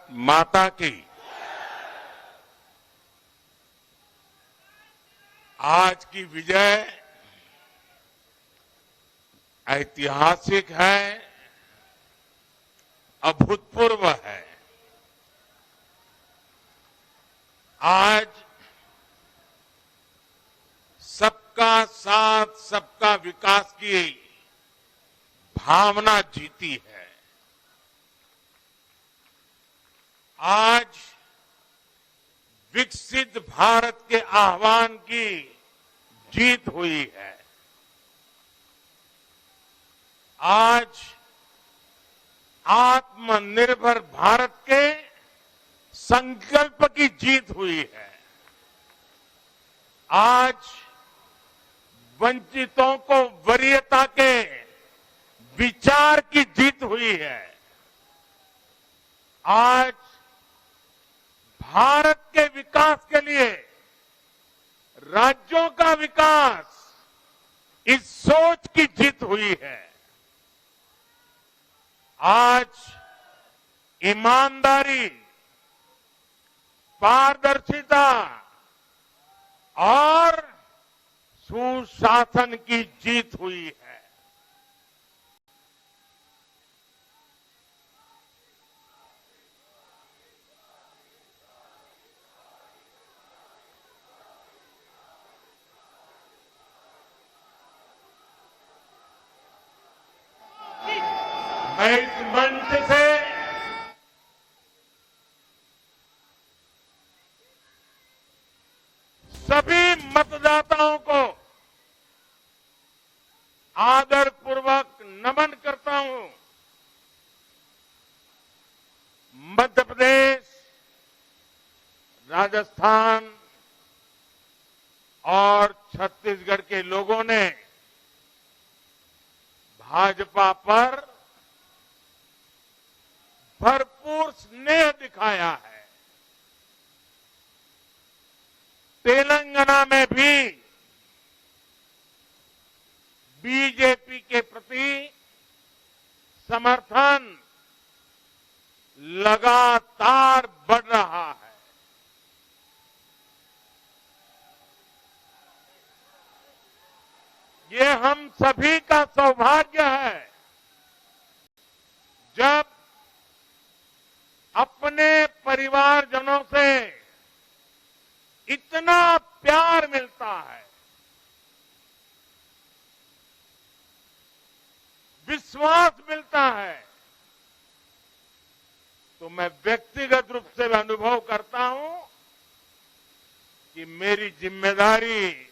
माता की। आज की विजय ऐतिहासिक है, अभूतपूर्व है। आज सबका साथ, सबका विकास की भावना जीती है। आज विकसित भारत के आह्वान की जीत हुई है। आज आत्मनिर्भर भारत के संकल्प की जीत हुई है। आज वंचितों को वरीयता के विचार की जीत हुई है। आज भारत के विकास के लिए राज्यों का विकास, इस सोच की जीत हुई है। आज ईमानदारी, पारदर्शिता और सुशासन की जीत हुई है। मैं इस मंच से सभी मतदाताओं को आदरपूर्वक नमन करता हूं। मध्य प्रदेश, राजस्थान और छत्तीसगढ़ के लोगों ने भाजपा पर भरपूर स्नेह दिखाया है। तेलंगाना में भी बीजेपी के प्रति समर्थन लगातार बढ़ रहा है। ये हम सभी का सौभाग्य है जब अपने परिवारजनों से इतना प्यार मिलता है, विश्वास मिलता है, तो मैं व्यक्तिगत रूप से अनुभव करता हूं कि मेरी जिम्मेदारी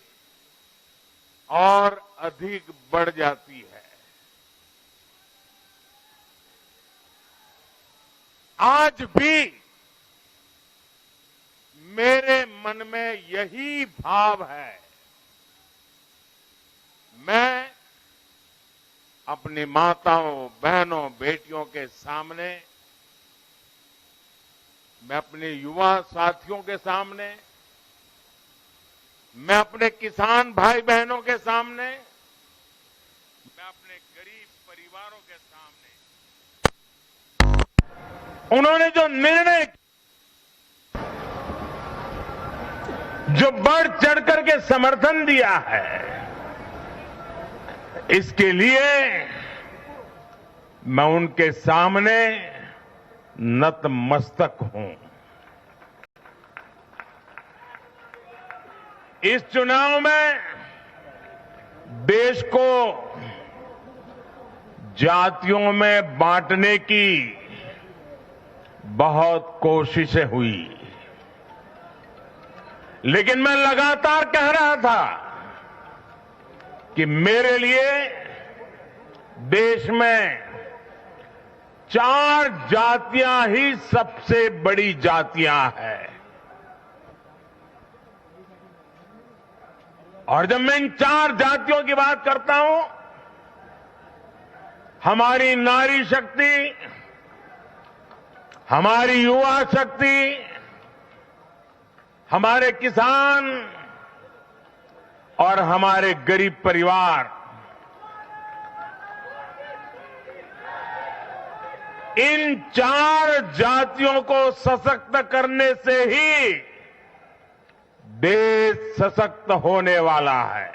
और अधिक बढ़ जाती है। आज भी मेरे मन में यही भाव है। मैं अपनी माताओं, बहनों, बेटियों के सामने, मैं अपने युवा साथियों के सामने, मैं अपने किसान भाई बहनों के सामने, मैं अपने गरीब परिवारों के सामने उन्होंने जो निर्णय, जो बढ़ चढ़ करके समर्थन दिया है, इसके लिए मैं उनके सामने नतमस्तक हूं। इस चुनाव में देश को जातियों में बांटने की बहुत कोशिशें हुई, लेकिन मैं लगातार कह रहा था कि मेरे लिए देश में 4 जातियां ही सबसे बड़ी जातियां हैं। और जब मैं इन 4 जातियों की बात करता हूं, हमारी नारी शक्ति, हमारी युवा शक्ति, हमारे किसान और हमारे गरीब परिवार, इन 4 जातियों को सशक्त करने से ही देश सशक्त होने वाला है।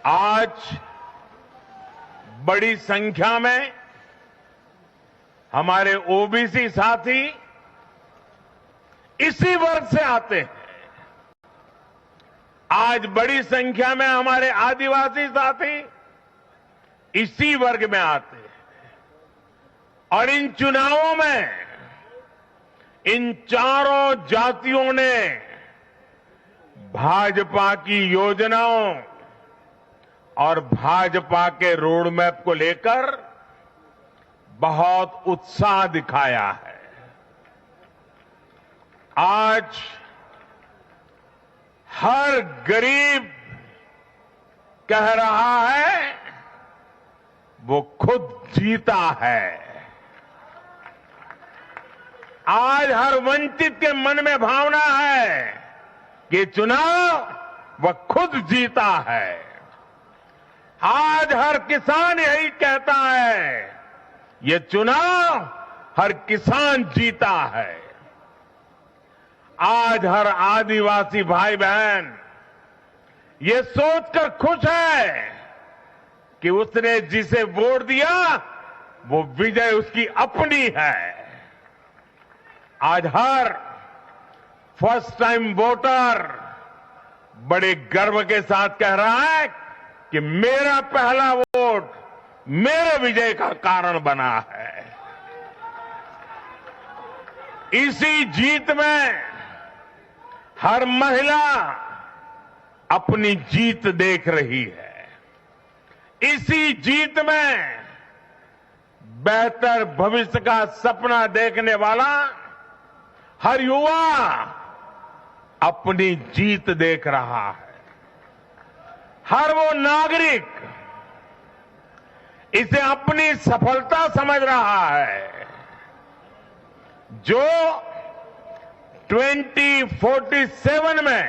आज बड़ी संख्या में हमारे ओबीसी साथी इसी वर्ग से आते हैं। आज बड़ी संख्या में हमारे आदिवासी साथी इसी वर्ग में आते हैं। और इन चुनावों में इन चारों जातियों ने भाजपा की योजनाओं और भाजपा के रोड मैप को लेकर बहुत उत्साह दिखाया है। आज हर गरीब कह रहा है वो खुद जीता है। आज हर वंचित के मन में भावना है कि चुनाव वह खुद जीता है। आज हर किसान यही कहता है ये चुनाव हर किसान जीता है। आज हर आदिवासी भाई बहन ये सोचकर खुश है कि उसने जिसे वोट दिया वो विजय उसकी अपनी है। आज हर फर्स्ट टाइम वोटर बड़े गर्व के साथ कह रहा है कि मेरा पहला वोट मेरे विजय का कारण बना है। इसी जीत में हर महिला अपनी जीत देख रही है। इसी जीत में बेहतर भविष्य का सपना देखने वाला हर युवा अपनी जीत देख रहा है। हर वो नागरिक इसे अपनी सफलता समझ रहा है जो 2047 में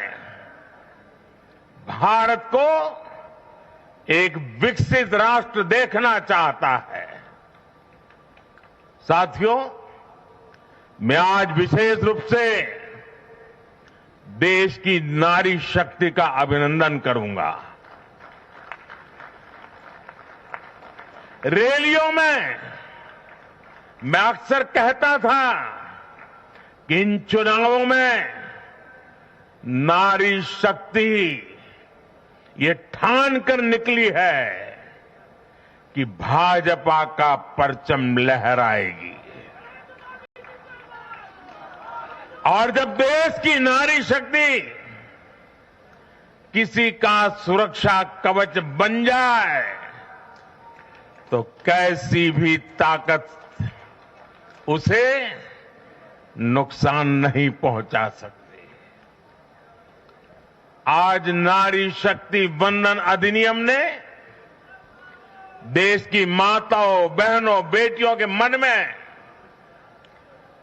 भारत को एक विकसित राष्ट्र देखना चाहता है। साथियों, मैं आज विशेष रूप से देश की नारी शक्ति का अभिनंदन करूंगा। रैलियों में मैं अक्सर कहता था कि इन चुनावों में नारी शक्ति ये ठान कर निकली है कि भाजपा का परचम लहराएगी। और जब देश की नारी शक्ति किसी का सुरक्षा कवच बन जाए तो कैसी भी ताकत उसे नुकसान नहीं पहुंचा सकती। आज नारी शक्ति वंदन अधिनियम ने देश की माताओं, बहनों, बेटियों के मन में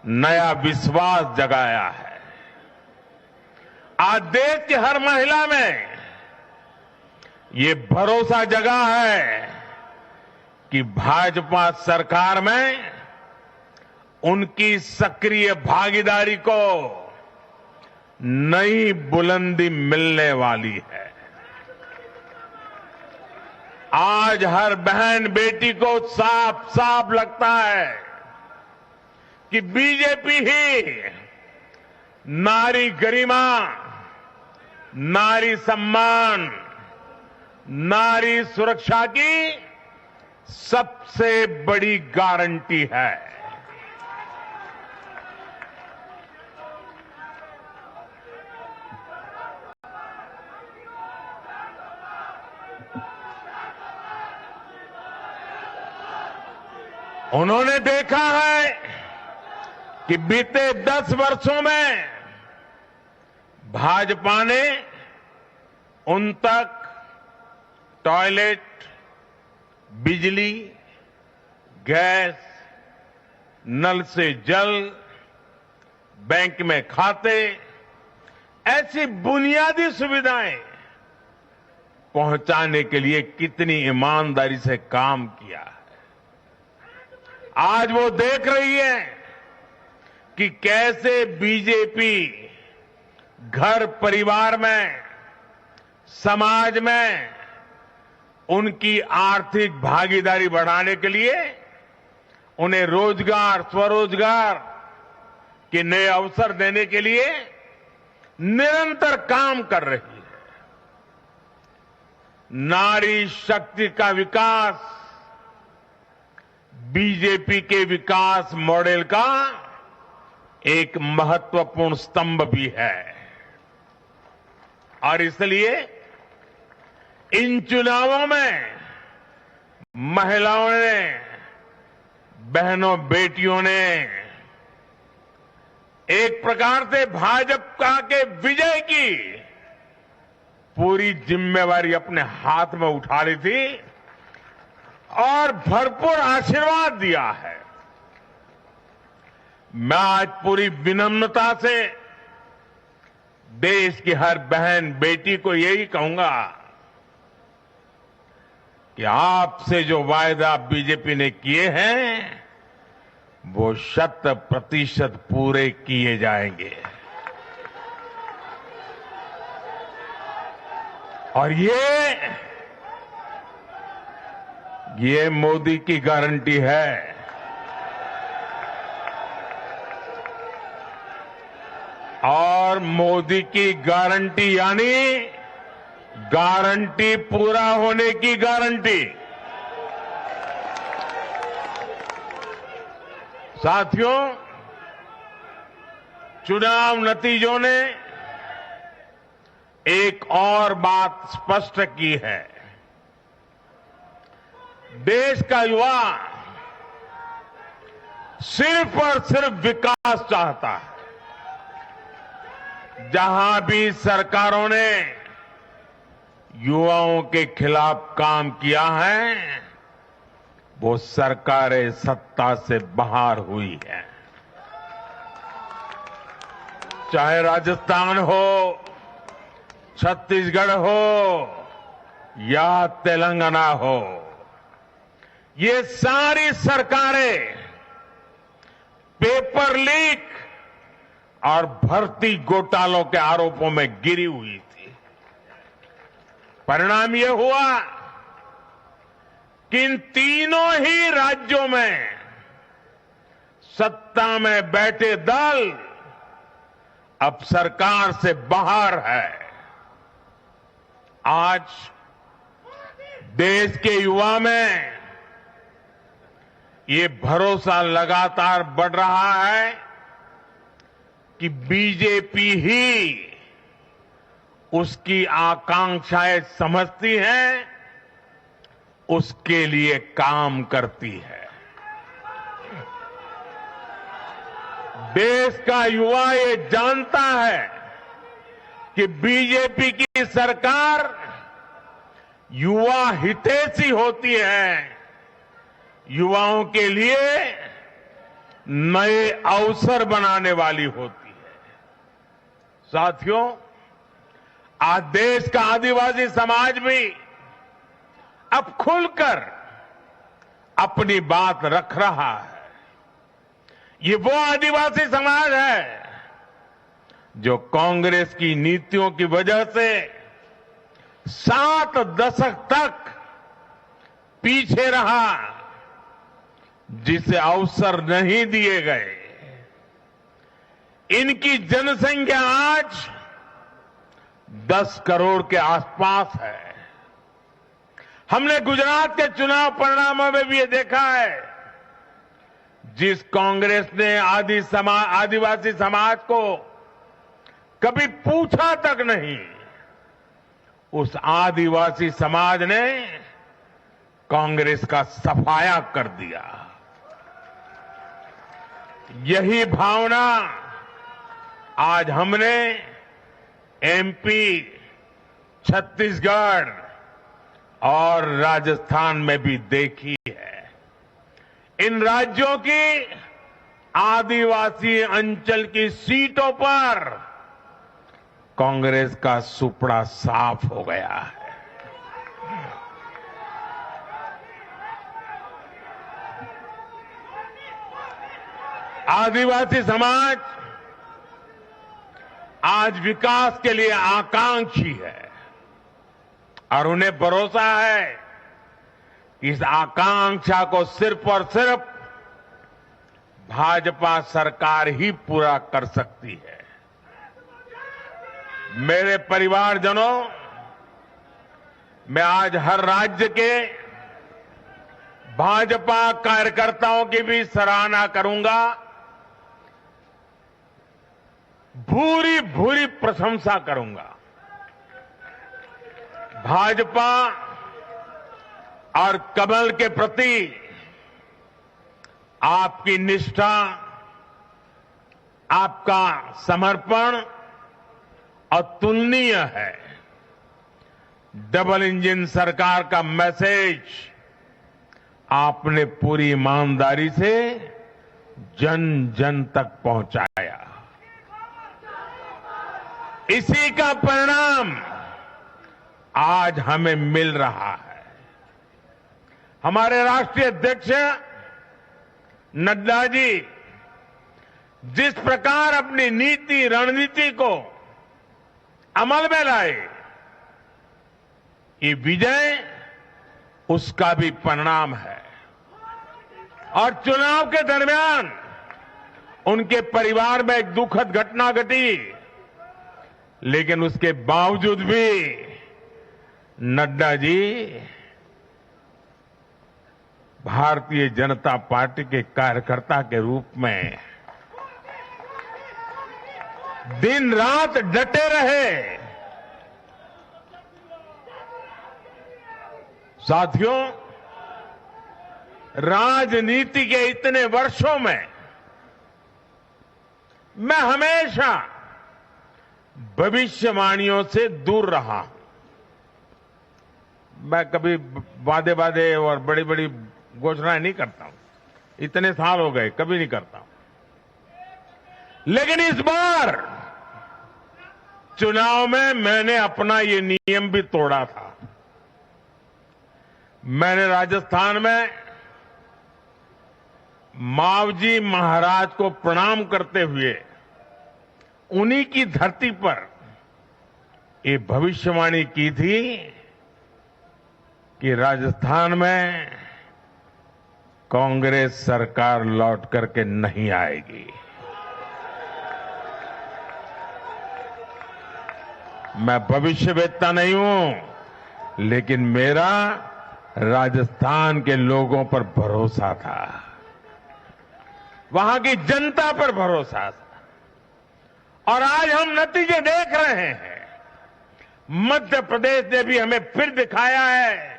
नया विश्वास जगाया है। आज देश की हर महिला में ये भरोसा जगा है कि भाजपा सरकार में उनकी सक्रिय भागीदारी को नई बुलंदी मिलने वाली है। आज हर बहन बेटी को साफ साफ लगता है कि बीजेपी ही नारी गरिमा, नारी सम्मान, नारी सुरक्षा की सबसे बड़ी गारंटी है। उन्होंने देखा है कि बीते 10 वर्षों में भाजपा ने उन तक टॉयलेट, बिजली, गैस, नल से जल, बैंक में खाते, ऐसी बुनियादी सुविधाएं पहुंचाने के लिए कितनी ईमानदारी से काम किया है। आज वो देख रही है कि कैसे बीजेपी घर परिवार में, समाज में उनकी आर्थिक भागीदारी बढ़ाने के लिए उन्हें रोजगार, स्वरोजगार के नए अवसर देने के लिए निरंतर काम कर रही है। नारी शक्ति का विकास बीजेपी के विकास मॉडल का एक महत्वपूर्ण स्तंभ भी है और इसलिए इन चुनावों में महिलाओं ने, बहनों बेटियों ने एक प्रकार से भाजपा के विजय की पूरी जिम्मेवारी अपने हाथ में उठा ली थी और भरपूर आशीर्वाद दिया है। मैं आज पूरी विनम्रता से देश की हर बहन बेटी को यही कहूंगा कि आपसे जो वायदा बीजेपी ने किए हैं वो 100% पूरे किए जाएंगे और ये मोदी की गारंटी है। और मोदी की गारंटी यानी गारंटी पूरा होने की गारंटी। साथियों, चुनाव नतीजों ने एक और बात स्पष्ट की है। देश का युवा सिर्फ और सिर्फ विकास चाहता है। जहां भी सरकारों ने युवाओं के खिलाफ काम किया है वो सरकारें सत्ता से बाहर हुई है। चाहे राजस्थान हो, छत्तीसगढ़ हो या तेलंगाना हो, ये सारी सरकारें पेपर लीक और भर्ती घोटालों के आरोपों में गिरी हुई थी। परिणाम यह हुआ कि इन तीनों ही राज्यों में सत्ता में बैठे दल अब सरकार से बाहर है। आज देश के युवा में ये भरोसा लगातार बढ़ रहा है कि बीजेपी ही उसकी आकांक्षाएं समझती है, उसके लिए काम करती है। देश का युवा ये जानता है कि बीजेपी की सरकार युवा हितैषी होती है, युवाओं के लिए नए अवसर बनाने वाली होती है। साथियों, आज देश का आदिवासी समाज भी अब खुलकर अपनी बात रख रहा है। ये वो आदिवासी समाज है जो कांग्रेस की नीतियों की वजह से 7 दशक तक पीछे रहा, जिसे अवसर नहीं दिए गए। इनकी जनसंख्या आज 10 करोड़ के आसपास है। हमने गुजरात के चुनाव परिणामों में भी ये देखा है, जिस कांग्रेस ने आदिवासी समाज को कभी पूछा तक नहीं, उस आदिवासी समाज ने कांग्रेस का सफाया कर दिया। यही भावना आज हमने एमपी, छत्तीसगढ़ और राजस्थान में भी देखी है। इन राज्यों की आदिवासी अंचल की सीटों पर कांग्रेस का सुपड़ा साफ हो गया है। आदिवासी समाज आज विकास के लिए आकांक्षी है और उन्हें भरोसा है कि इस आकांक्षा को सिर्फ और सिर्फ भाजपा सरकार ही पूरा कर सकती है। मेरे परिवारजनों, मैं आज हर राज्य के भाजपा कार्यकर्ताओं की भी सराहना करूंगा, भूरी भूरी प्रशंसा करूंगा। भाजपा और कमल के प्रति आपकी निष्ठा, आपका समर्पण अतुलनीय है। डबल इंजन सरकार का मैसेज आपने पूरी ईमानदारी से जन जन तक पहुंचाया। इसी का परिणाम आज हमें मिल रहा है। हमारे राष्ट्रीय अध्यक्ष नड्डा जी जिस प्रकार अपनी नीति रणनीति को अमल में लाए, ये विजय उसका भी परिणाम है। और चुनाव के दरमियान उनके परिवार में एक दुखद घटना घटी, लेकिन उसके बावजूद भी नड्डा जी भारतीय जनता पार्टी के कार्यकर्ता के रूप में दिन रात डटे रहे। साथियों, राजनीति के इतने वर्षों में मैं हमेशा भविष्यवाणियों से दूर रहा हूं। मैं कभी वादे वादे और बड़ी बड़ी घोषणाएं नहीं करता हूं। इतने साल हो गए, कभी नहीं करता हूं। लेकिन इस बार चुनाव में मैंने अपना ये नियम भी तोड़ा था। मैंने राजस्थान में मावजी महाराज को प्रणाम करते हुए उन्हीं की धरती पर ये भविष्यवाणी की थी कि राजस्थान में कांग्रेस सरकार लौट करके नहीं आएगी। मैं भविष्यवेत्ता नहीं हूं, लेकिन मेरा राजस्थान के लोगों पर भरोसा था, वहां की जनता पर भरोसा था। और आज हम नतीजे देख रहे हैं। मध्य प्रदेश ने भी हमें फिर दिखाया है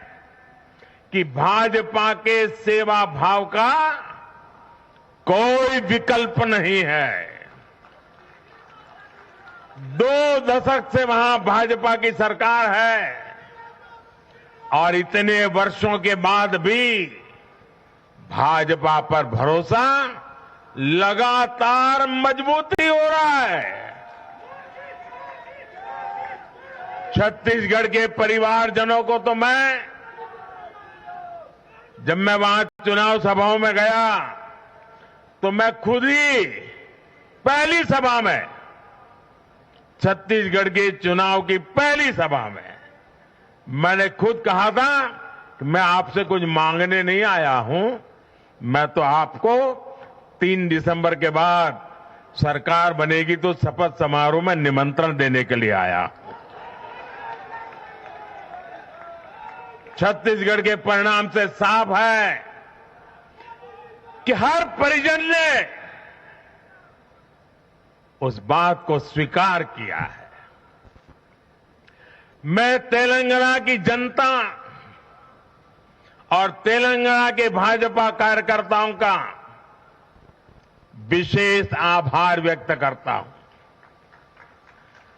कि भाजपा के सेवा भाव का कोई विकल्प नहीं है। 2 दशक से वहां भाजपा की सरकार है और इतने वर्षों के बाद भी भाजपा पर भरोसा लगातार मजबूती हो रहा है। छत्तीसगढ़ के परिवारजनों को तो जब मैं वहां चुनाव सभाओं में गया तो मैं खुद ही पहली सभा में, छत्तीसगढ़ के चुनाव की पहली सभा में मैंने खुद कहा था कि मैं आपसे कुछ मांगने नहीं आया हूं, मैं तो आपको 3 दिसंबर के बाद सरकार बनेगी तो शपथ समारोह में निमंत्रण देने के लिए आया। छत्तीसगढ़ के परिणाम से साफ है कि हर परिजन ने उस बात को स्वीकार किया है। मैं तेलंगाना की जनता और तेलंगाना के भाजपा कार्यकर्ताओं का विशेष आभार व्यक्त करता हूं।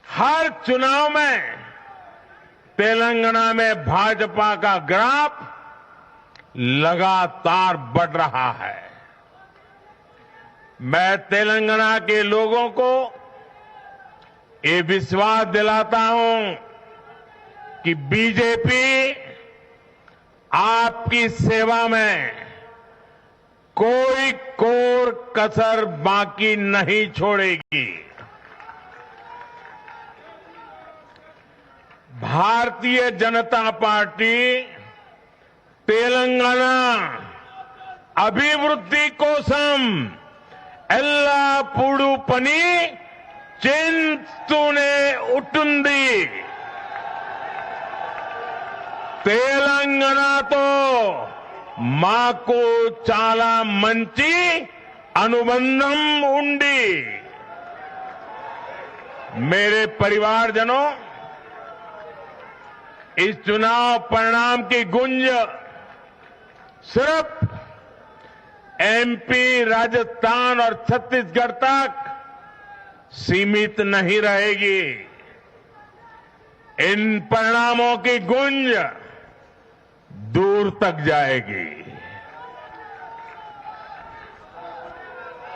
हर चुनाव में तेलंगाना में भाजपा का ग्राफ लगातार बढ़ रहा है। मैं तेलंगाना के लोगों को ये विश्वास दिलाता हूं कि बीजेपी आपकी सेवा में कोई कोर कसर बाकी नहीं छोड़ेगी। भारतीय जनता पार्टी तेलंगाना अभिवृद्धि कोसम एल्लापूडू पनी चिंतूने उटुंदी। తెలంగాణతో మాకు చాలా మంచి అనుబంధం ఉంది। मेरे परिवारजनों, इस चुनाव परिणाम की गूंज सिर्फ एमपी, राजस्थान और छत्तीसगढ़ तक सीमित नहीं रहेगी। इन परिणामों की गूंज दूर तक जाएगी।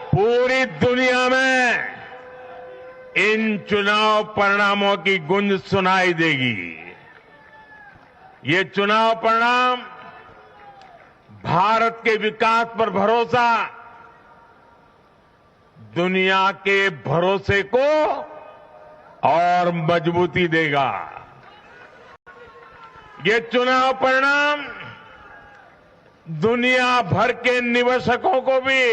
पूरी दुनिया में इन चुनाव परिणामों की गूंज सुनाई देगी। ये चुनाव परिणाम भारत के विकास पर भरोसा, दुनिया के भरोसे को और मजबूती देगा। ये चुनाव परिणाम दुनिया भर के निवेशकों को भी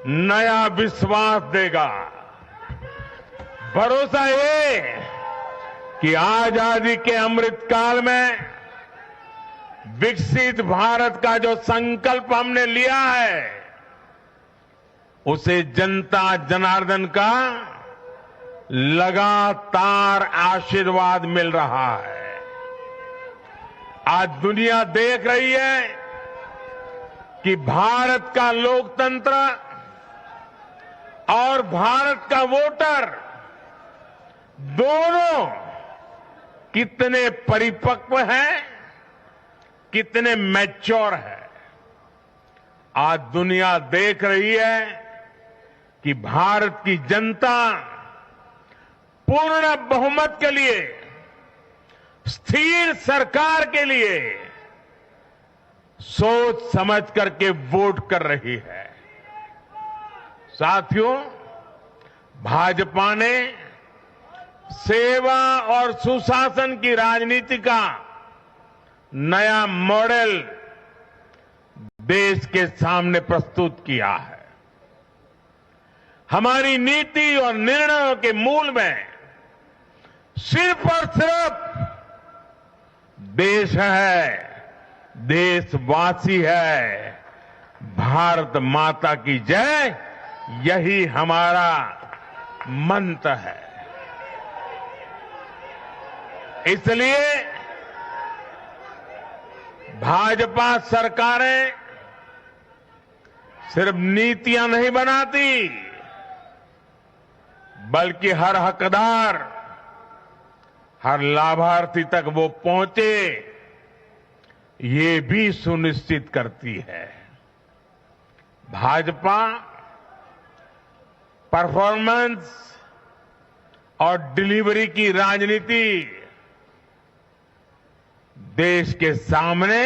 नया विश्वास देगा। भरोसा ये कि आजादी के अमृत काल में विकसित भारत का जो संकल्प हमने लिया है, उसे जनता जनार्दन का लगातार आशीर्वाद मिल रहा है। आज दुनिया देख रही है कि भारत का लोकतंत्र और भारत का वोटर दोनों कितने परिपक्व हैं, कितने मैच्योर हैं। आज दुनिया देख रही है कि भारत की जनता पूर्ण बहुमत के लिए, स्थिर सरकार के लिए सोच समझ करके वोट कर रही है। साथियों, भाजपा ने सेवा और सुशासन की राजनीति का नया मॉडल देश के सामने प्रस्तुत किया है। हमारी नीति और निर्णयों के मूल में सिर्फ और सिर्फ देश है, देशवासी है, भारत माता की जय, यही हमारा मंत्र है। इसलिए भाजपा सरकारें सिर्फ नीतियां नहीं बनाती, बल्कि हर हकदार, हर लाभार्थी तक वो पहुंचे, ये भी सुनिश्चित करती है। भाजपा परफॉर्मेंस और डिलीवरी की राजनीति देश के सामने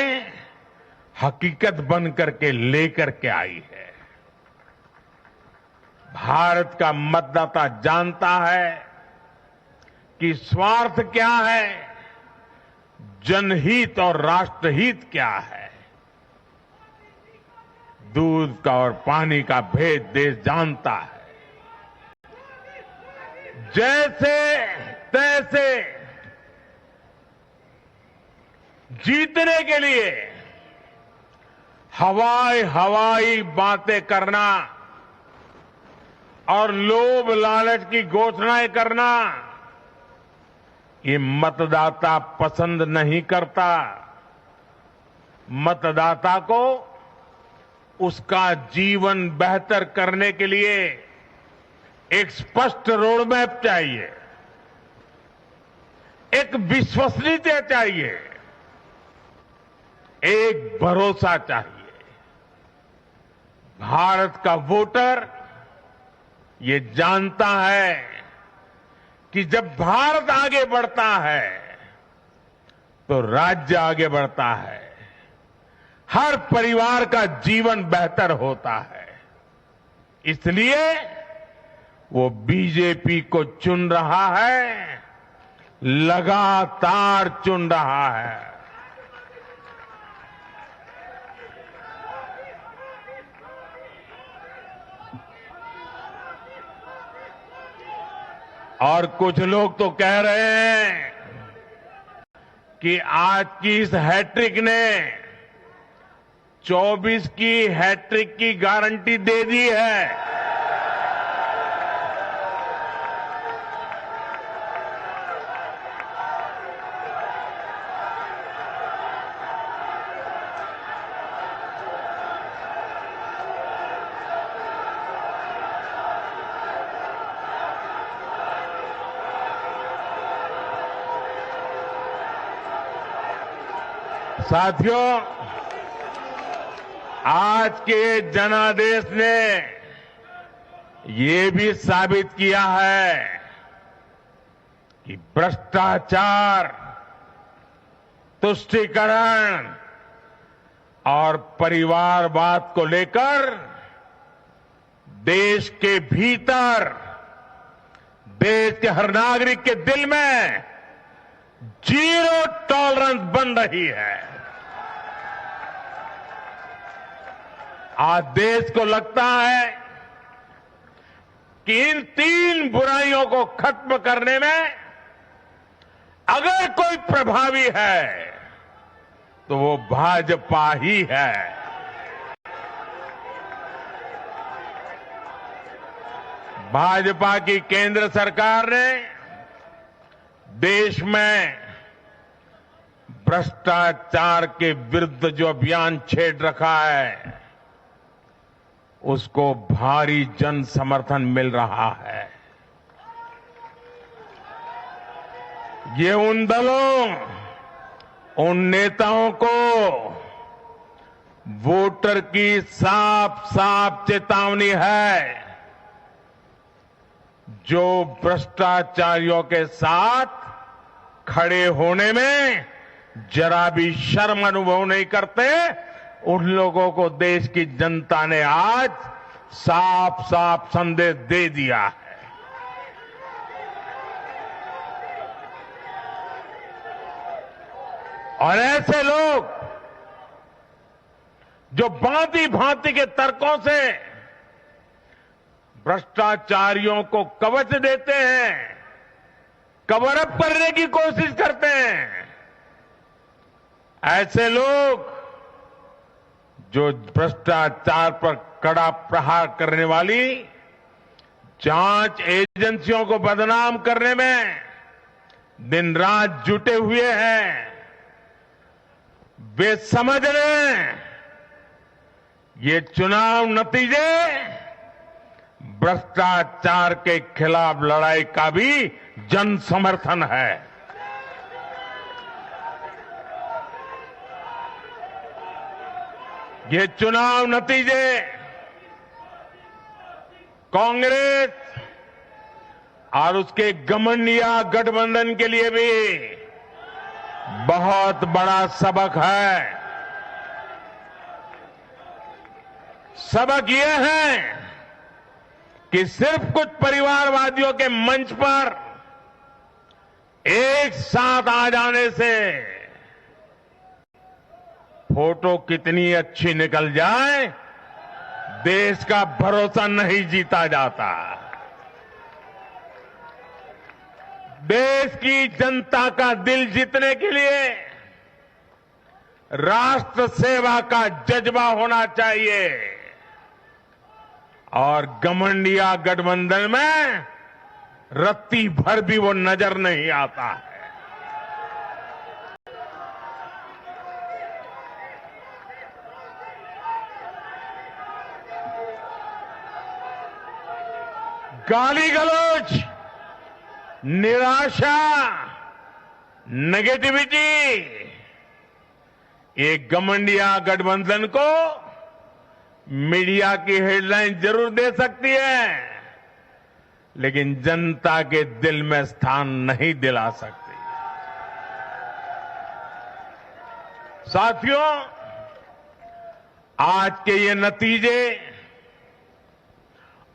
हकीकत बन करके लेकर के आई है। भारत का मतदाता जानता है कि स्वार्थ क्या है, जनहित और राष्ट्रहित क्या है। दूध का और पानी का भेद देश जानता है। जैसे तैसे जीतने के लिए हवाई बातें करना और लोभ लालच की घोषणाएं करना, ये मतदाता पसंद नहीं करता। मतदाता को उसका जीवन बेहतर करने के लिए एक स्पष्ट रोडमैप चाहिए, एक विश्वसनीयता चाहिए, एक भरोसा चाहिए। भारत का वोटर ये जानता है कि जब भारत आगे बढ़ता है तो राज्य आगे बढ़ता है, हर परिवार का जीवन बेहतर होता है। इसलिए वो बीजेपी को चुन रहा है, लगातार चुन रहा है। और कुछ लोग तो कह रहे हैं कि आज की इस हैट्रिक ने 24 की हैट्रिक की गारंटी दे दी है। साथियों, आज के जनादेश ने ये भी साबित किया है कि भ्रष्टाचार, तुष्टीकरण और परिवारवाद को लेकर देश के भीतर, देश के हर नागरिक के दिल में जीरो टॉलरेंस बन रही है। आज देश को लगता है कि इन 3 बुराइयों को खत्म करने में अगर कोई प्रभावी है तो वो भाजपा ही है। भाजपा की केंद्र सरकार ने देश में भ्रष्टाचार के विरुद्ध जो अभियान छेड़ रखा है, उसको भारी जन समर्थन मिल रहा है। ये उन दलों, उन नेताओं को वोटर की साफ साफ चेतावनी है जो भ्रष्टाचारियों के साथ खड़े होने में जरा भी शर्म अनुभव नहीं करते। उन लोगों को देश की जनता ने आज साफ साफ संदेश दे दिया है। और ऐसे लोग जो भांति भांति के तर्कों से भ्रष्टाचारियों को कवच देते हैं, कवर अप करने की कोशिश करते हैं, ऐसे लोग जो भ्रष्टाचार पर कड़ा प्रहार करने वाली जांच एजेंसियों को बदनाम करने में दिन रात जुटे हुए हैं, वे समझ रहे हैं ये चुनाव नतीजे भ्रष्टाचार के खिलाफ लड़ाई का भी जन समर्थन है। ये चुनाव नतीजे कांग्रेस और उसके घमंडिया गठबंधन के लिए भी बहुत बड़ा सबक है। सबक ये है कि सिर्फ कुछ परिवारवादियों के मंच पर एक साथ आ जाने से फोटो कितनी अच्छी निकल जाए, देश का भरोसा नहीं जीता जाता। देश की जनता का दिल जीतने के लिए राष्ट्र सेवा का जज्बा होना चाहिए और घमंडिया गठबंधन में रत्ती भर भी वो नजर नहीं आता है। गाली गलौज, निराशा, नेगेटिविटी, ये घमंडिया गठबंधन को मीडिया की हेडलाइन जरूर दे सकती है, लेकिन जनता के दिल में स्थान नहीं दिला सकती। साथियों, आज के ये नतीजे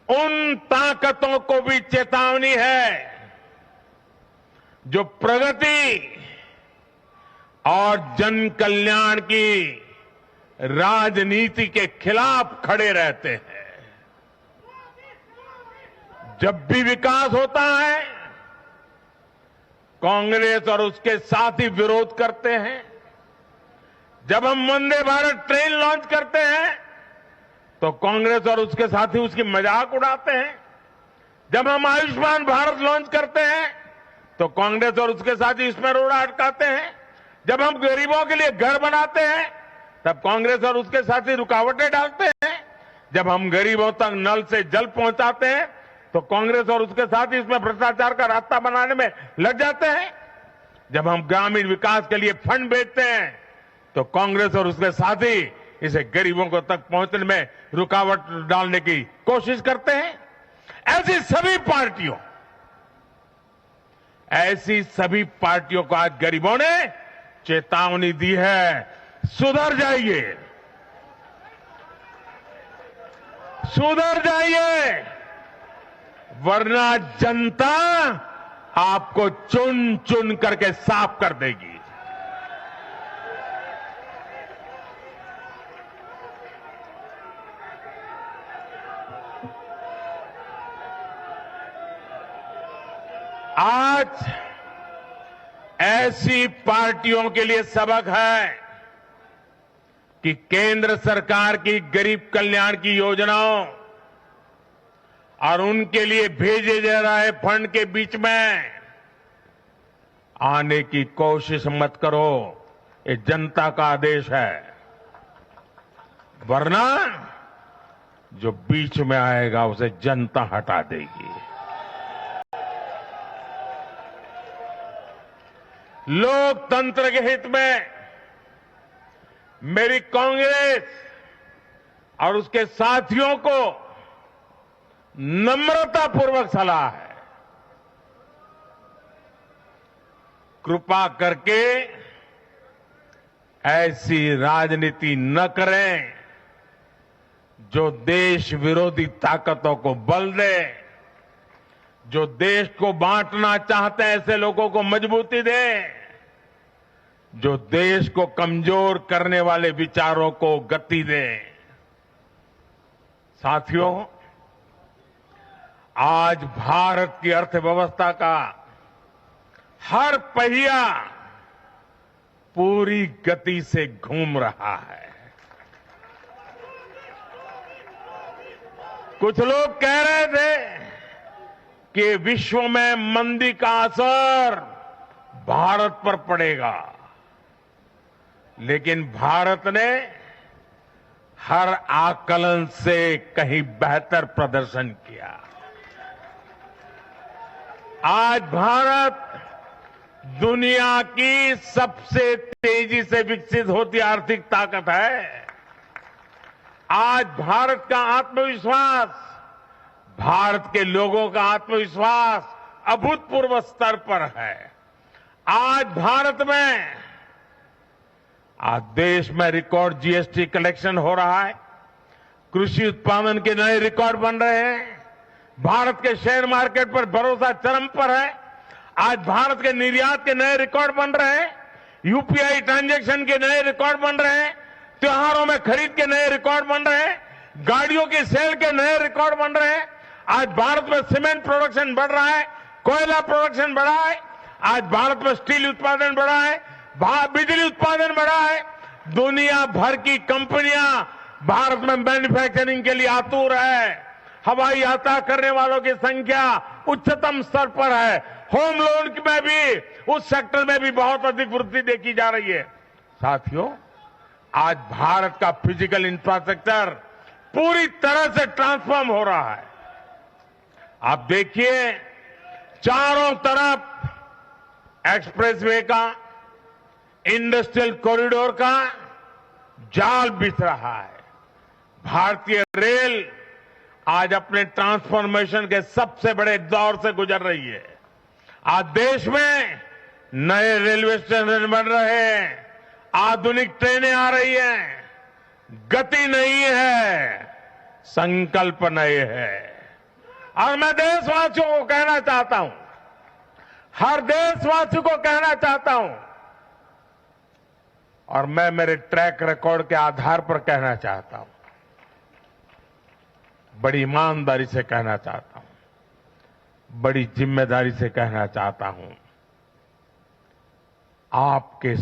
उन ताकतों को भी चेतावनी है जो प्रगति और जन कल्याण की राजनीति के खिलाफ खड़े रहते हैं। जब भी विकास होता है, कांग्रेस और उसके साथी विरोध करते हैं। जब हम वंदे भारत ट्रेन लॉन्च करते हैं तो कांग्रेस और उसके साथी उसकी मजाक उड़ाते हैं। जब हम आयुष्मान भारत लॉन्च करते हैं तो कांग्रेस और उसके साथी इसमें रोड़ा अटकाते हैं। जब हम गरीबों के लिए घर बनाते हैं तब कांग्रेस और उसके साथी रुकावटें डालते हैं। जब हम गरीबों तक नल से जल पहुंचाते हैं तो कांग्रेस और उसके साथी इसमें भ्रष्टाचार का रास्ता बनाने में लग जाते हैं। जब हम ग्रामीण विकास के लिए फंड भेजते हैं तो कांग्रेस और उसके साथी इसे गरीबों को तक पहुंचने में रुकावट डालने की कोशिश करते हैं। ऐसी सभी पार्टियों को आज गरीबों ने चेतावनी दी है, सुधर जाइए, सुधर जाइए, वरना जनता आपको चुन चुन करके साफ कर देगी। आज ऐसी पार्टियों के लिए सबक है कि केंद्र सरकार की गरीब कल्याण की योजनाओं और उनके लिए भेजे जा रहे फंड के बीच में आने की कोशिश मत करो। ये जनता का आदेश है, वरना जो बीच में आएगा उसे जनता हटा देगी। लोकतंत्र के हित में मेरी कांग्रेस और उसके साथियों को नम्रतापूर्वक सलाह है, कृपा करके ऐसी राजनीति न करें जो देश विरोधी ताकतों को बल दे, जो देश को बांटना चाहते हैं ऐसे लोगों को मजबूती दे, जो देश को कमजोर करने वाले विचारों को गति दे। साथियों, आज भारत की अर्थव्यवस्था का हर पहिया पूरी गति से घूम रहा है। कुछ लोग कह रहे थे कि विश्व में मंदी का असर भारत पर पड़ेगा, लेकिन भारत ने हर आकलन से कहीं बेहतर प्रदर्शन किया। आज भारत दुनिया की सबसे तेजी से विकसित होती आर्थिक ताकत है। आज भारत का आत्मविश्वास, भारत के लोगों का आत्मविश्वास अभूतपूर्व स्तर पर है। आज भारत में, आज देश में रिकॉर्ड जीएसटी कलेक्शन हो रहा है, कृषि उत्पादन के नए रिकॉर्ड बन रहे हैं, भारत के शेयर मार्केट पर भरोसा चरम पर है। आज भारत के निर्यात के नए रिकॉर्ड बन रहे हैं, यूपीआई ट्रांजैक्शन के नए रिकॉर्ड बन रहे हैं, त्योहारों में खरीद के नए रिकॉर्ड बन रहे हैं, गाड़ियों की सेल के नए रिकॉर्ड बन रहे हैं। आज भारत में सीमेंट प्रोडक्शन बढ़ रहा है, कोयला प्रोडक्शन बढ़ा है, आज भारत में स्टील उत्पादन बढ़ा है, बिजली उत्पादन बढ़ा है। दुनिया भर की कंपनियां भारत में मैन्युफैक्चरिंग के लिए आतुर है। हवाई यात्रा करने वालों की संख्या उच्चतम स्तर पर है। होम लोन में भी, उस सेक्टर में भी बहुत अधिक वृद्धि देखी जा रही है। साथियों, आज भारत का फिजिकल इंफ्रास्ट्रक्चर पूरी तरह से ट्रांसफॉर्म हो रहा है। आप देखिए, चारों तरफ एक्सप्रेसवे का, इंडस्ट्रियल कॉरिडोर का जाल बिछ रहा है। भारतीय रेल आज अपने ट्रांसफॉर्मेशन के सबसे बड़े दौर से गुजर रही है। आज देश में नए रेलवे स्टेशन बन रहे हैं, आधुनिक ट्रेनें आ रही हैं, गति नहीं है, संकल्प नहीं है। और मैं देशवासियों को कहना चाहता हूं, हर देशवासी को कहना चाहता हूं, और मैं मेरे ट्रैक रिकॉर्ड के आधार पर कहना चाहता हूं, बड़ी ईमानदारी से कहना चाहता हूं, बड़ी जिम्मेदारी से कहना चाहता हूं, आपके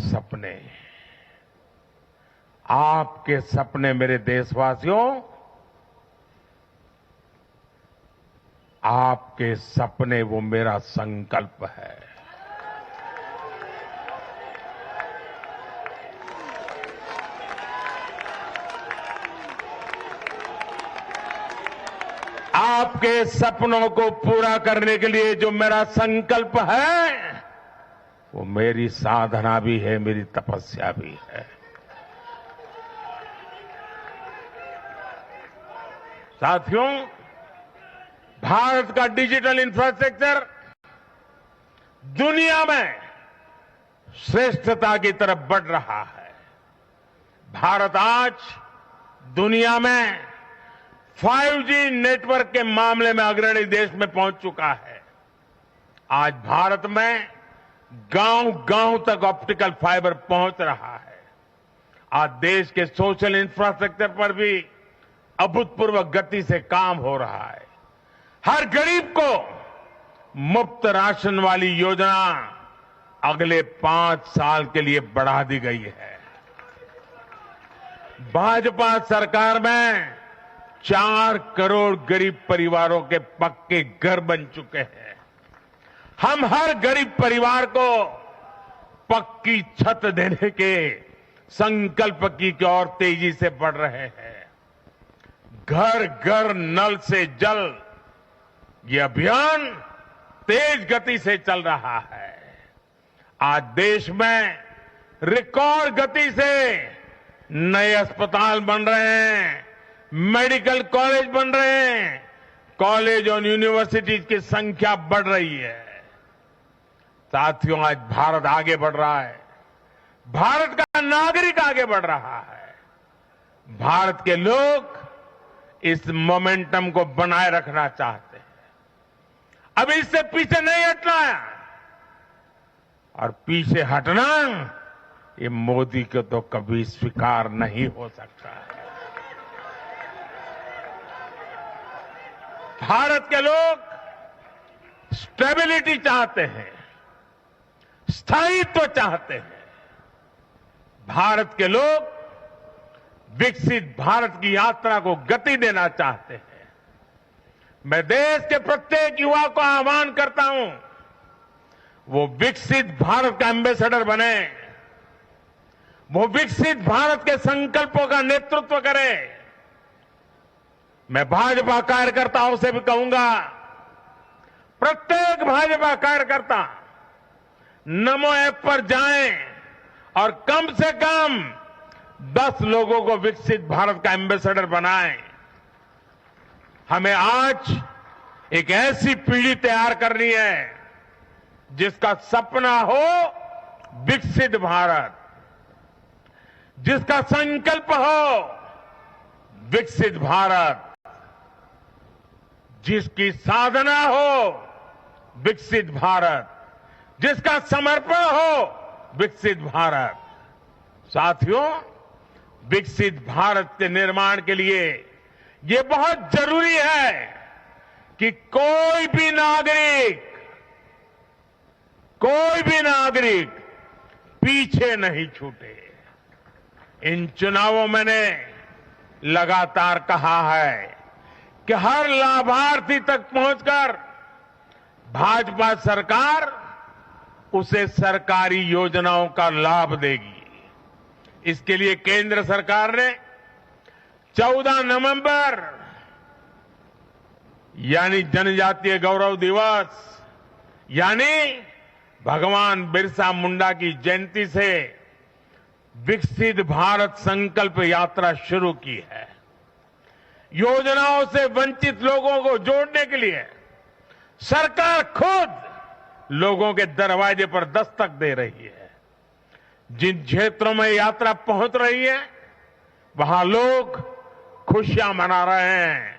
सपने मेरे देशवासियों, आपके सपने वो मेरा संकल्प है। आपके सपनों को पूरा करने के लिए जो मेरा संकल्प है, वो मेरी साधना भी है, मेरी तपस्या भी है। साथियों, भारत का डिजिटल इंफ्रास्ट्रक्चर दुनिया में श्रेष्ठता की तरफ बढ़ रहा है। भारत आज दुनिया में 5G नेटवर्क के मामले में अग्रणी देश में पहुंच चुका है। आज भारत में गांव-गांव तक ऑप्टिकल फाइबर पहुंच रहा है। आज देश के सोशल इंफ्रास्ट्रक्चर पर भी अभूतपूर्व गति से काम हो रहा है। हर गरीब को मुफ्त राशन वाली योजना अगले 5 साल के लिए बढ़ा दी गई है। भाजपा सरकार में 4 करोड़ गरीब परिवारों के पक्के घर बन चुके हैं। हम हर गरीब परिवार को पक्की छत देने के संकल्प की ओर तेजी से बढ़ रहे हैं। घर घर नल से जल, ये अभियान तेज गति से चल रहा है। आज देश में रिकॉर्ड गति से नए अस्पताल बन रहे हैं, मेडिकल कॉलेज बन रहे हैं, कॉलेज और यूनिवर्सिटीज की संख्या बढ़ रही है। साथियों, आज भारत आगे बढ़ रहा है, भारत का नागरिक आगे बढ़ रहा है। भारत के लोग इस मोमेंटम को बनाए रखना चाहते हैं। अब इससे पीछे नहीं हटना है, और पीछे हटना ये मोदी को तो कभी स्वीकार नहीं हो सकता है। भारत के लोग स्टेबिलिटी चाहते हैं, स्थायित्व चाहते हैं। भारत के लोग विकसित भारत की यात्रा को गति देना चाहते हैं। मैं देश के प्रत्येक युवा को आह्वान करता हूं, वो विकसित भारत का एम्बेसडर बने, वो विकसित भारत के संकल्पों का नेतृत्व करे। मैं भाजपा कार्यकर्ताओं से भी कहूंगा, प्रत्येक भाजपा कार्यकर्ता नमो ऐप पर जाएं और कम से कम 10 लोगों को विकसित भारत का एम्बेसडर बनाएं। हमें आज एक ऐसी पीढ़ी तैयार करनी है जिसका सपना हो विकसित भारत, जिसका संकल्प हो विकसित भारत, जिसकी साधना हो विकसित भारत, जिसका समर्पण हो विकसित भारत। साथियों, विकसित भारत के निर्माण के लिए ये बहुत जरूरी है कि कोई भी नागरिक पीछे नहीं छूटे। इन चुनावों मैंने लगातार कहा है कि हर लाभार्थी तक पहुंचकर भाजपा सरकार उसे सरकारी योजनाओं का लाभ देगी। इसके लिए केंद्र सरकार ने 14 नवंबर यानी जनजातीय गौरव दिवस, यानी भगवान बिरसा मुंडा की जयंती से विकसित भारत संकल्प यात्रा शुरू की है। योजनाओं से वंचित लोगों को जोड़ने के लिए सरकार खुद लोगों के दरवाजे पर दस्तक दे रही है। जिन क्षेत्रों में यात्रा पहुंच रही है वहां लोग खुशियां मना रहे हैं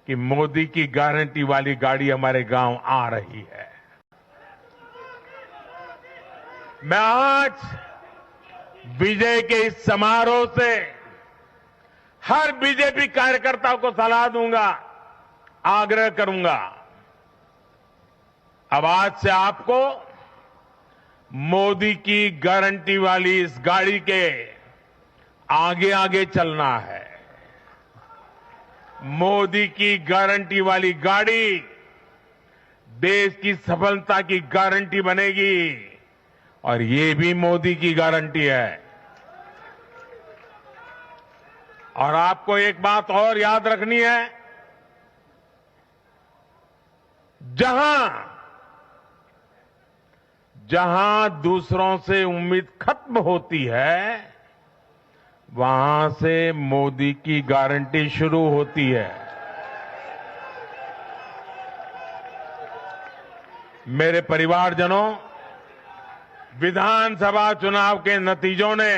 कि मोदी की गारंटी वाली गाड़ी हमारे गांव आ रही है। मैं आज विजय के इस समारोह से हर बीजेपी कार्यकर्ता को सलाह दूंगा, आग्रह करूंगा, अब आज से आपको मोदी की गारंटी वाली इस गाड़ी के आगे आगे चलना है। मोदी की गारंटी वाली गाड़ी देश की सफलता की गारंटी बनेगी और ये भी मोदी की गारंटी है। और आपको एक बात और याद रखनी है, जहां दूसरों से उम्मीद खत्म होती है वहां से मोदी की गारंटी शुरू होती है। मेरे परिवारजनों, विधानसभा चुनाव के नतीजों ने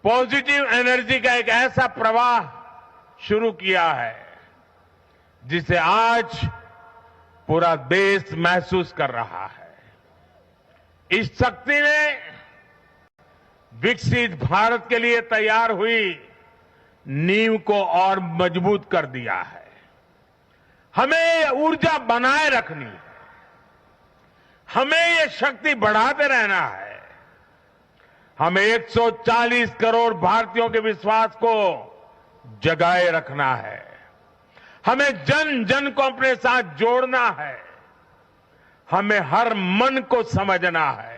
पॉजिटिव एनर्जी का एक ऐसा प्रवाह शुरू किया है जिसे आज पूरा देश महसूस कर रहा है। इस शक्ति ने विकसित भारत के लिए तैयार हुई नींव को और मजबूत कर दिया है। हमें ये ऊर्जा बनाए रखनी है, हमें ये शक्ति बढ़ाते रहना है। हमें 140 करोड़ भारतीयों के विश्वास को जगाए रखना है। हमें जन जन को अपने साथ जोड़ना है। हमें हर मन को समझना है।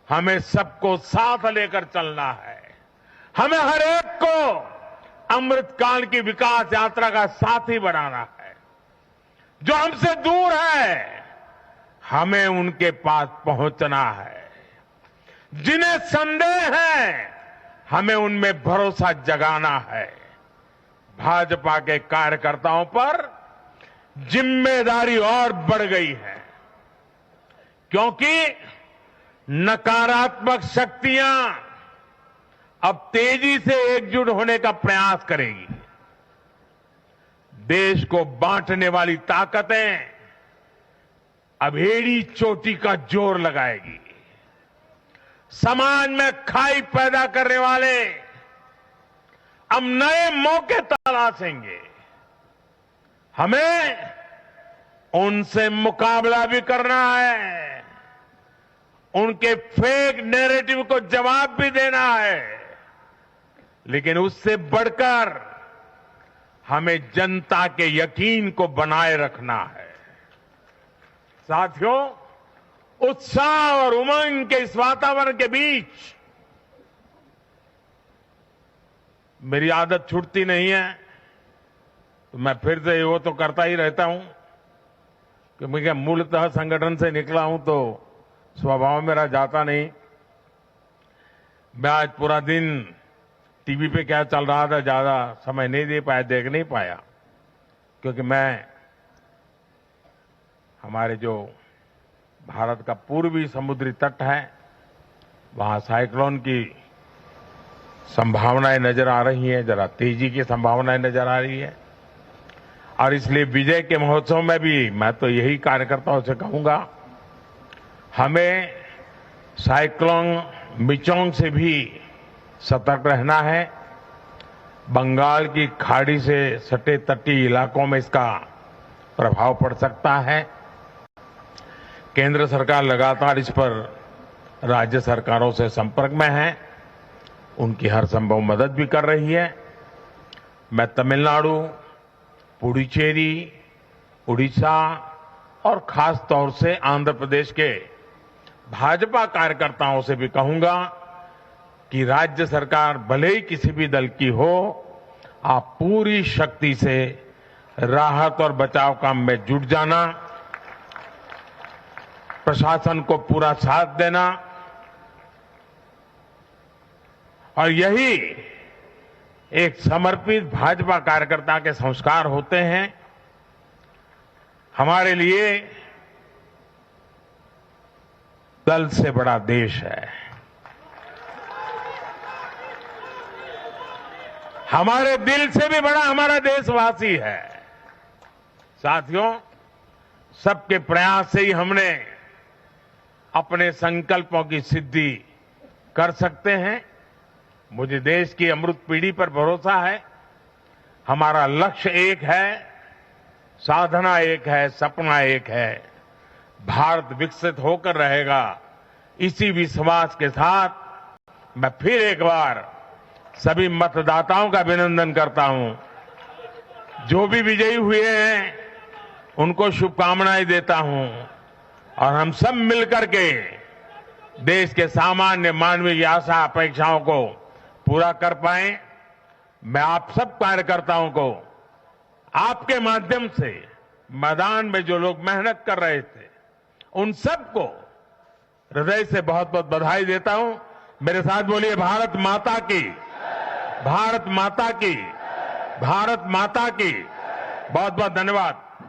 हमें सबको साथ लेकर चलना है। हमें हर एक को अमृतकाल की विकास यात्रा का साथी बनाना है। जो हमसे दूर है हमें उनके पास पहुंचना है। जिन्हें संदेह है हमें उनमें भरोसा जगाना है। भाजपा के कार्यकर्ताओं पर जिम्मेदारी और बढ़ गई है, क्योंकि नकारात्मक शक्तियां अब तेजी से एकजुट होने का प्रयास करेगी। देश को बांटने वाली ताकतें अब एड़ी चोटी का जोर लगाएगी। समाज में खाई पैदा करने वाले अब नए मौके तलाशेंगे। हमें उनसे मुकाबला भी करना है, उनके फेक नैरेटिव को जवाब भी देना है, लेकिन उससे बढ़कर हमें जनता के यकीन को बनाए रखना है। साथियों, उत्साह और उमंग के इस वातावरण के बीच मेरी आदत छूटती नहीं है, तो मैं फिर से वो तो करता ही रहता हूं कि मैं मूलतः संगठन से निकला हूं तो स्वभाव मेरा जाता नहीं। मैं आज पूरा दिन टीवी पे क्या चल रहा था ज्यादा समय नहीं दे पाया, देख नहीं पाया, क्योंकि मैं हमारे जो भारत का पूर्वी समुद्री तट है वहां साइक्लोन की संभावनाएं नजर आ रही हैं, जरा तेजी की संभावनाएं नजर आ रही है। और इसलिए विजय के महोत्सव में भी मैं तो यही कार्यकर्ताओं से कहूंगा, हमें साइक्लोन मिचोंग से भी सतर्क रहना है। बंगाल की खाड़ी से सटे तटीय इलाकों में इसका प्रभाव पड़ सकता है। केंद्र सरकार लगातार इस पर राज्य सरकारों से संपर्क में है, उनकी हर संभव मदद भी कर रही है। मैं तमिलनाडु, पुडुचेरी, उड़ीसा और खास तौर से आंध्र प्रदेश के भाजपा कार्यकर्ताओं से भी कहूंगा कि राज्य सरकार भले ही किसी भी दल की हो, आप पूरी शक्ति से राहत और बचाव काम में जुट जाना, प्रशासन को पूरा साथ देना, और यही एक समर्पित भाजपा कार्यकर्ता के संस्कार होते हैं। हमारे लिए दल से बड़ा देश है। हमारे दिल से भी बड़ा हमारा देशवासी है। साथियों, सबके प्रयास से ही हमने अपने संकल्पों की सिद्धि कर सकते हैं। मुझे देश की अमृत पीढ़ी पर भरोसा है। हमारा लक्ष्य एक है, साधना एक है, सपना एक है। भारत विकसित होकर रहेगा। इसी विश्वास के साथ मैं फिर एक बार सभी मतदाताओं का अभिनंदन करता हूं। जो भी विजयी हुए हैं उनको शुभकामनाएं देता हूं और हम सब मिलकर के देश के सामान्य मानवीय की आशा अपेक्षाओं को पूरा कर पाएं। मैं आप सब कार्यकर्ताओं को आपके माध्यम से मैदान में जो लोग मेहनत कर रहे थे उन सबको हृदय से बहुत बहुत बधाई देता हूं। मेरे साथ बोलिए भारत माता की, भारत माता की, भारत माता की। बहुत बहुत धन्यवाद।